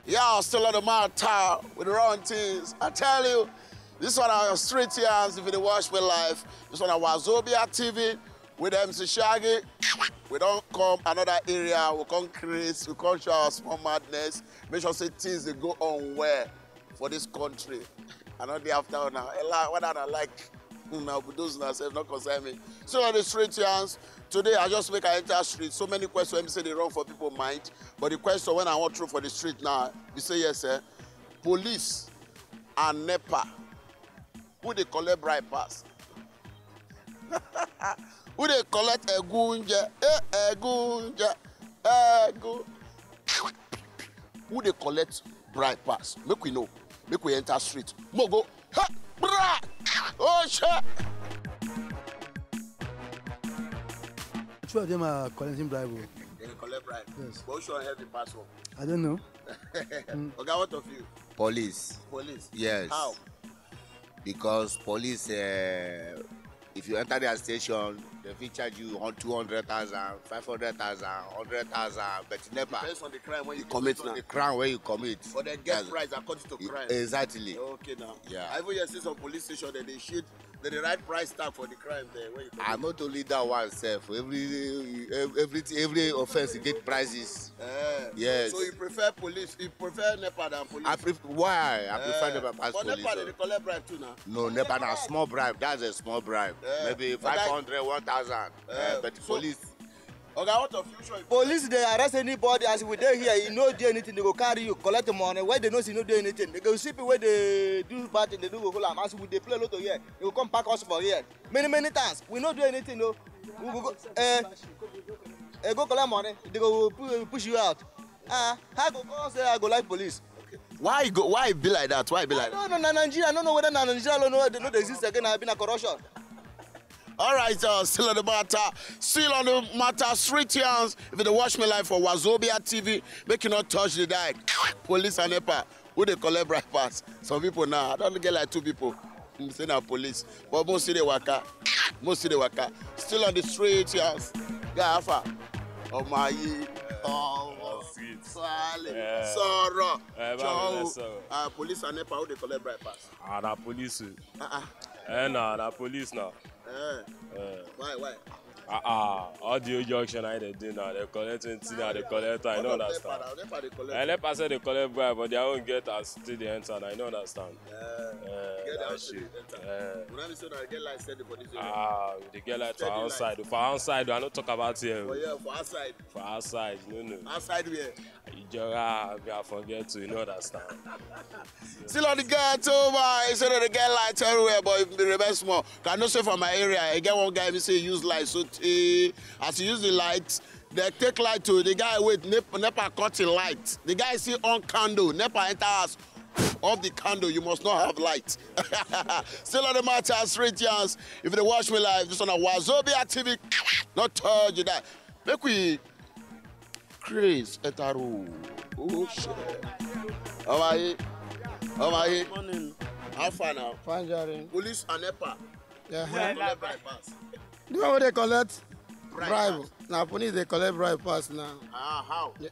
Yeah, still on the matter with the wrong things. I tell you, this one our street yarns, if you watch my life. This one our Wazobia TV with MC Shaggi. We don't come another area, we come create, we come show our small madness. Make sure say things they go on well for this country. And not the after now. What I like now, but those themselves not concern me. So on the street yarns, today I just make I enter street. So many questions when say they run for people's mind. But the question when I want through for the street now, you say yes, sir. Police and NEPA, who they collect bribe pass? Who they collect egunje? Egunje. Who they collect bribe pass? Make we know. Make we enter street. Mogo. Ha! Bra! Oh shit! Two of them are collecting bribe. They collect bribe. Yes. But who should have the password? I don't know. Okay, what of you? Police. Police. Yes. How? Because police, if you enter their station, they will charge you on 200,000, 500,000, 100,000. But NEPA Depends on the crime when you commit now. The crime where you commit. But they get price according to crime. Exactly. Okay now. Yeah. I even see some police station that they shoot the right price tag for the crime there. Where you And not only that one self. Every offense you get prices. Yes. So you prefer police? You prefer NEPA than police? Why? I prefer NEPA past but police. But NEPA they collect bribe too now. No, NEPA na small bribe. That's a small bribe. Maybe 500, 1,000. But so, police. Okay, what of you? Police they arrest anybody as we dey here. You no do anything, they go carry you, collect the money. Why they know you no do anything? They go see people where they do bad thing, they do go am. As we dey play lotto here, they will come pack us for here. Many times. We no do anything though. We go go collect money. They go push you out. How go say I go like police? Why go? Why it be like that? Why it be like that? No, Nigeria. I don't know whether Nigeria know they exist again. I've been a corruption. All right, still on the matter, street yarns. If they watch me live for Wazobia TV, make you not touch the dike. Police and NEPA, who they collect bribe pass. Some people now, I don't get like two people. I'm saying now police, but most see the waka, Still on the street yarns. Yeah, Alpha. Oh my, Sorrow. Police and NEPA, who they collect bribe pass? Na police. Na police now. Why? All the junction they do now, they collect anything now, they collect. I don't understand. NEPA say they collect bribe, but they don't get as still they enter. I don't understand. That shit. They get like for outside. For outside, I don't talk about here. Oh yeah, for outside. For outside, no. Outside where? I forget to, you know understand. Still on the get over. He said that they get lights everywhere, but if the reverse small. Can no say from my area. I get one guy who say use light. So as you use the lights, they take light to the guy with NEPA cut the light. The guy see on candle. NEPA enter us off the candle. You must not have light. Still on the matter, straight yarns. If they watch me live, this on a Wazobia TV. Not touch you that. Make we Chris Etaru. Oh shit. How are you? Good morning. How far now? Fine, Jerry. Police and NEPA. Yeah. Pass. You know what they collect? Bribe. Now police they collect bribe pass now. How? Yeah.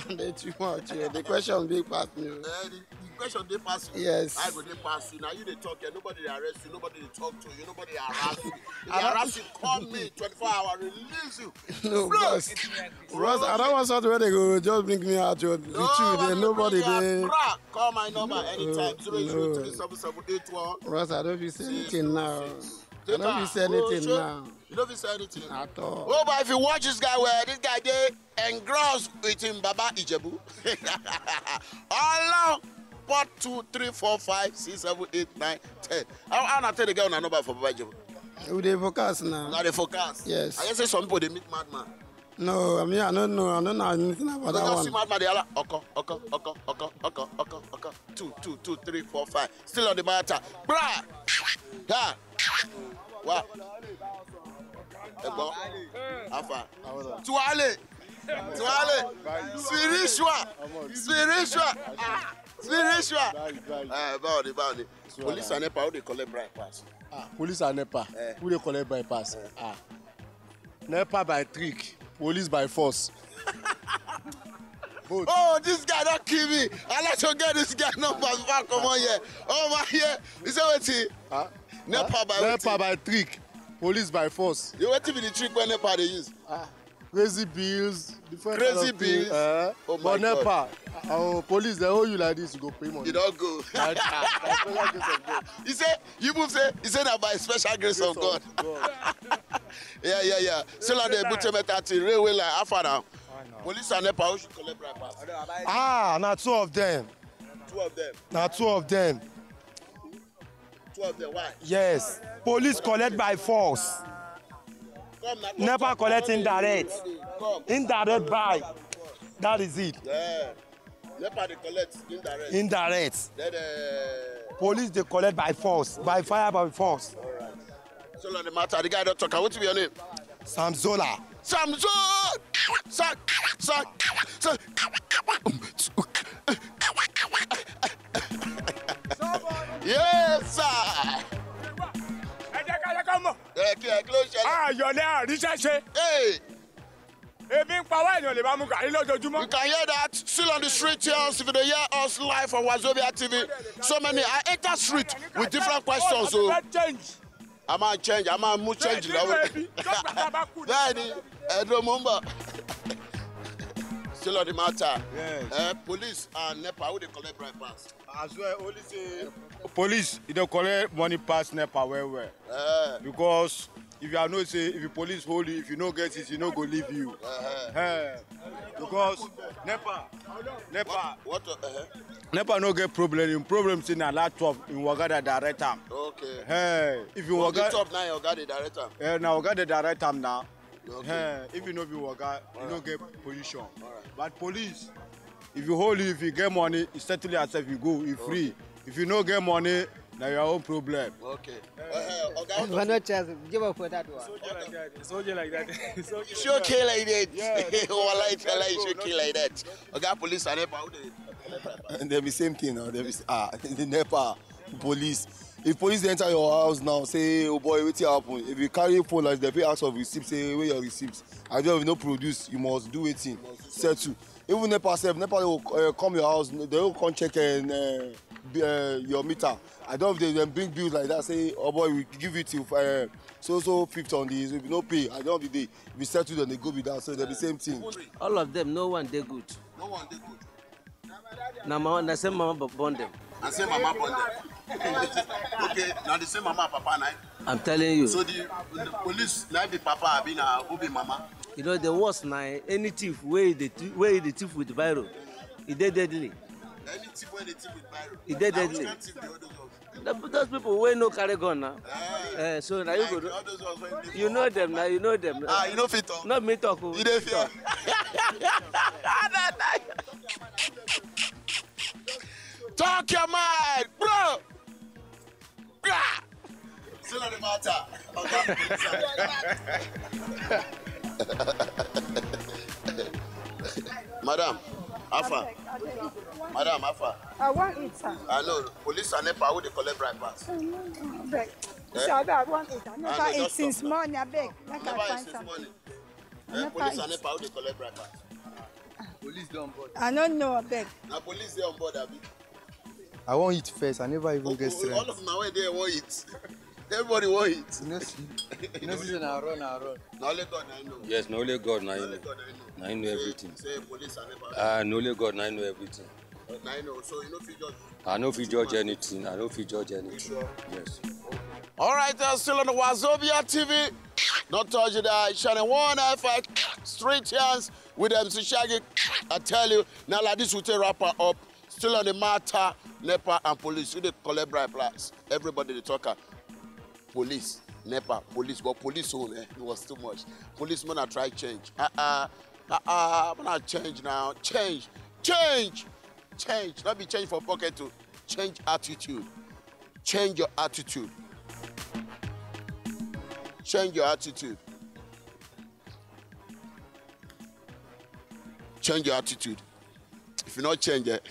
They too much. Yeah. The question big pass me. The question they pass you. Yes. I go they pass you. Now you they talk here. Nobody they arrest you. Nobody they talk to you. Nobody they harass you. If they harass you, call me. 24 hours, release you. No, Ross, I don't want something where they go just bring me out. With you, then nobody they. Call my number anytime. 080377881. Ross, I don't feel say anything now. I don't feel say anything now. You don't feel say anything at all. Oh, but if you watch this guy, where this guy they engrossed with him, Baba Ijebu. All 1, 2, 3, 4, 5, 6, 7, 8, 9, 10. I'm not telling the guy on a number for Baba Ijebu. Who they focus now? Now they focus. Yes. I just say some people they meet madman. No, I mean I don't know anything about that one. See madman, they are like, okay. 2, 3, 4, 5. Still on the matter. Brah! Yeah. What? Afa. Tuale. Spiritual. Bounty. Police and NEPA, who they collect bribe pass? Police and NEPA, who they collect bribe pass? NEPA by trick. police by force. Both. Oh, this guy don't kill me. I like to get this guy numbers back. Come on here. Oh my here. You say what he? NEPA by NEPA by trick. Police by force. You what be the trick when NEPA they use? Crazy bills. Different Crazy bills. Oh my God. NEPA. Police they owe you like this. You go pay money. You don't go. He say you move say he said that by special grace of God. Yeah. Still on the Butemeta railway line. How far now? Police and NEPA should collect bribe pass. Now two of them. Two of them. Now two of them. Two of them. Why? Yes. Police collect by force. Come now. NEPA collect indirect. Come. Indirect buy. That is it. Yeah. NEPA they collect indirect. Indirect. Then Police they collect by force. By fire by force. all right. Still on the matter. The guy don't talk. What's your name? Samzola. Samson! Yes, sir! Ayọ̀lẹ́ àríṣẹ́ ṣe. Hey! Ebi ń pa wá èèyàn lè máa mú gàrí lójoojúmọ́. You can hear that still on the street here. If you hear us live on Wazobia TV, so many. I enter street with different questions. So I might change. I might move change. Daddy, remember. Still on the matter. Yes. Police and NEPA, who they collect bribe pass? As well, only say police, they collect money pass NEPA well. Because if you are not say, if the police hold you, if you no get it, you no go leave you. Because NEPA, NEPA no get problem. In problems in a laptop in Wagada direct time. Okay. If you Wagada top now, you got the director. Now Wagada direct time now. Okay. If you know be Waga, you no get position. But police, if you hold it, if you get money, you settle yourself, you go, you free. If you no get money, now your own problem. Okay. Give up for that one. Soldier like that. It's okay like that. Oh, I like it's okay like that. Okay, police and NEPA, who they? They be same thing now. They be the NEPA, police. If police enter your house now, say, oh boy, what's happen? If you carry phone like they pay ask of receipt, say where your receipts. I don't no produce, you must do it in. Settle. Even NEPA self, NEPA will come your house, they will come check your meter. I don't know if they bring bills like that, say, oh boy, we give it to so 50 on this, if you no pay, I don't know if they settle then they go with that, so they're the same thing. All of them, no one they good. No one they good. Now, the same mama born them. And say mama born them. Okay, now the same mama and papa now. I'm telling you. So the police now be papa, be now who be mama. You know the worst now. Any thief where the thief with viral, he dead deadly. Any thief where the thief with viral. He dead deadly. Those people wey no carry gun now. So now you go. You know them now. You know them. You know fit talk. Not me talk. You dey fear. Talk your mind, bro. Still on the matter. Madam, Alpha. Madam, Alpha. I want it, sir. I know. Police and NEPA, who they collect bribe pass? No, beg. Sir, I want it. I never eat since morning, I beg. Like I find something. Police and NEPA, who they collect bribe pass? Police dey on board. I don't know, I beg. Now police they on board, Abi. I won't eat first. I never even get strength. All of them now they want it. Everybody want it. You know, see, I run. Now only God I know. Yes, no only God now. Only God I know. I know everything. Say police and NEPA. No only God now. I know everything. I know. So you know if you judge. I know if you judge anything. I know if you judge anything. Sure? Yes. All right, still on the Wazobia TV. Don't touch it. Channel 105 Street Hands with MC Shaggi. I tell you, now like this will take wrapper up. Still on the matter, NEPA and police. You they collect bribe plus. Everybody they talk. Police, NEPA, police, but police home, it was too much. Policemen are trying to change. I'm not change now. Change. Not be change for pocket to change attitude. Change your attitude. Change your attitude. Change your attitude. If you not change it,